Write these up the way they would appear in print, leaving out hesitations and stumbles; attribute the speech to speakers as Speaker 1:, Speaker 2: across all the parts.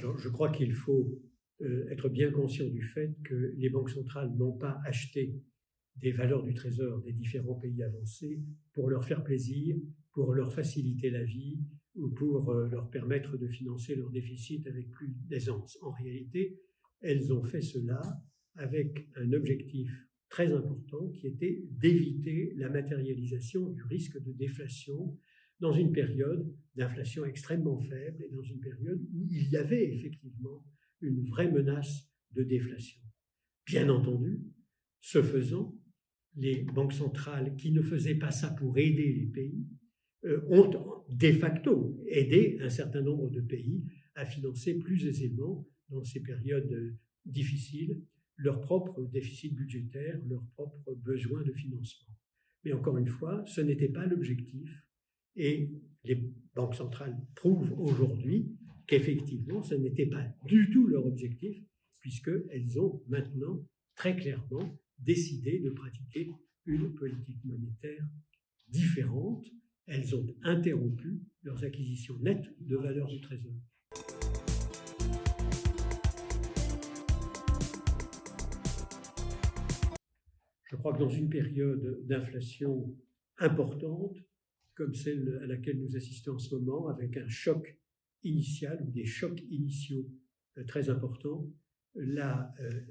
Speaker 1: Alors, je crois qu'il faut être bien conscient du fait que les banques centrales n'ont pas acheté des valeurs du Trésor des différents pays avancés pour leur faire plaisir, pour leur faciliter la vie ou pour leur permettre de financer leur déficit avec plus d'aisance. En réalité, elles ont fait cela avec un objectif très important qui était d'éviter la matérialisation du risque de déflation dans une période d'inflation extrêmement faible et dans une période où il y avait effectivement une vraie menace de déflation. Bien entendu, ce faisant, les banques centrales qui ne faisaient pas ça pour aider les pays ont de facto aidé un certain nombre de pays à financer plus aisément dans ces périodes difficiles leur propre déficit budgétaire, leurs propres besoins de financement. Mais encore une fois, ce n'était pas l'objectif et les banques centrales prouvent aujourd'hui qu'effectivement, ce n'était pas du tout leur objectif puisqu'elles ont maintenant très clairement décidé de pratiquer une politique monétaire différente. Elles ont interrompu leurs acquisitions nettes de valeurs du Trésor. Je crois que dans une période d'inflation importante, comme celle à laquelle nous assistons en ce moment, avec un choc initial ou des chocs initiaux très importants,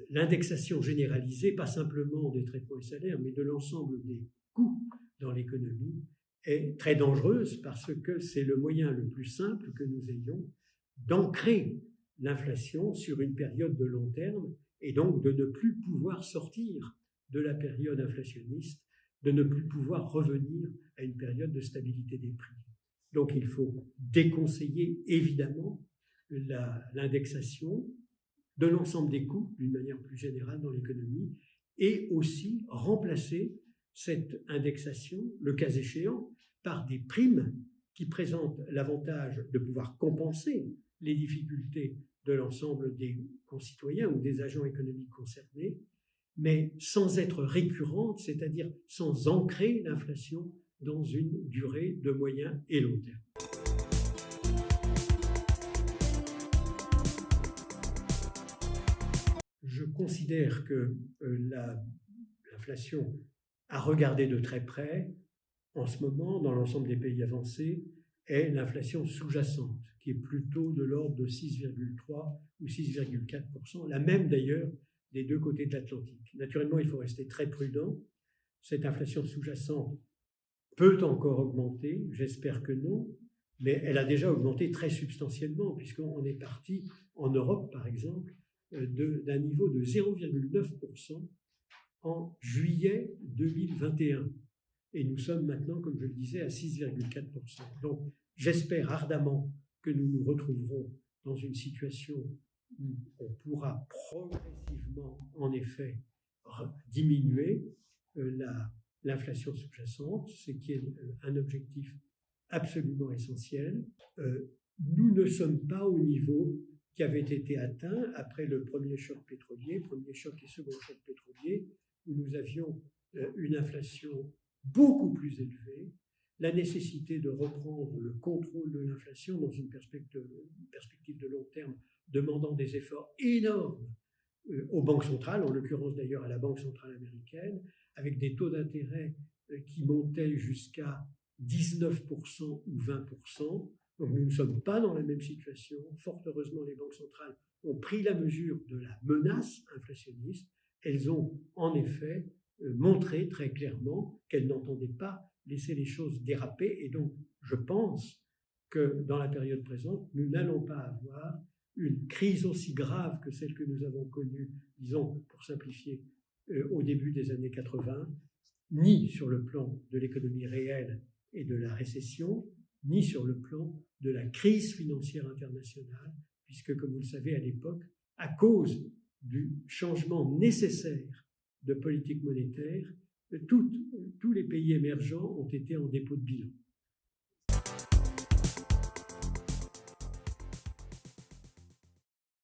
Speaker 1: l'indexation généralisée, pas simplement des traitements et salaires, mais de l'ensemble des coûts dans l'économie, est très dangereuse parce que c'est le moyen le plus simple que nous ayons d'ancrer l'inflation sur une période de long terme et donc de ne plus pouvoir sortir de la période inflationniste, de ne plus pouvoir revenir à une période de stabilité des prix. Donc il faut déconseiller évidemment l'indexation de l'ensemble des coûts d'une manière plus générale dans l'économie et aussi remplacer cette indexation, le cas échéant, par des primes qui présentent l'avantage de pouvoir compenser les difficultés de l'ensemble des concitoyens ou des agents économiques concernés, mais sans être récurrente, c'est-à-dire sans ancrer l'inflation dans une durée de moyen et long terme. Je considère que l'inflation à regarder de très près, en ce moment, dans l'ensemble des pays avancés, est l'inflation sous-jacente, qui est plutôt de l'ordre de 6,3 ou 6,4%, la même d'ailleurs des deux côtés de l'Atlantique. Naturellement, il faut rester très prudent. Cette inflation sous-jacente peut encore augmenter, j'espère que non, mais elle a déjà augmenté très substantiellement, puisqu'on est parti, en Europe par exemple, d'un niveau de 0,9% en juillet 2021. Et nous sommes maintenant, comme je le disais, à 6,4%. Donc, j'espère ardemment que nous nous retrouverons dans une situation où on pourra progressivement, en effet, diminuer l'inflation sous-jacente, ce qui est un objectif absolument essentiel. Nous ne sommes pas au niveau qui avait été atteint après le premier choc pétrolier, premier choc et second choc pétrolier, où nous avions une inflation beaucoup plus élevée, la nécessité de reprendre le contrôle de l'inflation dans une perspective de long terme, demandant des efforts énormes aux banques centrales, en l'occurrence d'ailleurs à la Banque centrale américaine, avec des taux d'intérêt qui montaient jusqu'à 19% ou 20%. Donc nous ne sommes pas dans la même situation. Fort heureusement, les banques centrales ont pris la mesure de la menace inflationniste. Elles ont en effet montré très clairement qu'elles n'entendaient pas laisser les choses déraper. Et donc, je pense que dans la période présente, nous n'allons pas avoir une crise aussi grave que celle que nous avons connue, disons, pour simplifier, au début des années 80, ni sur le plan de l'économie réelle et de la récession, ni sur le plan de la crise financière internationale, puisque, comme vous le savez, à l'époque, à cause du changement nécessaire de politique monétaire, tous les pays émergents ont été en dépôt de bilan.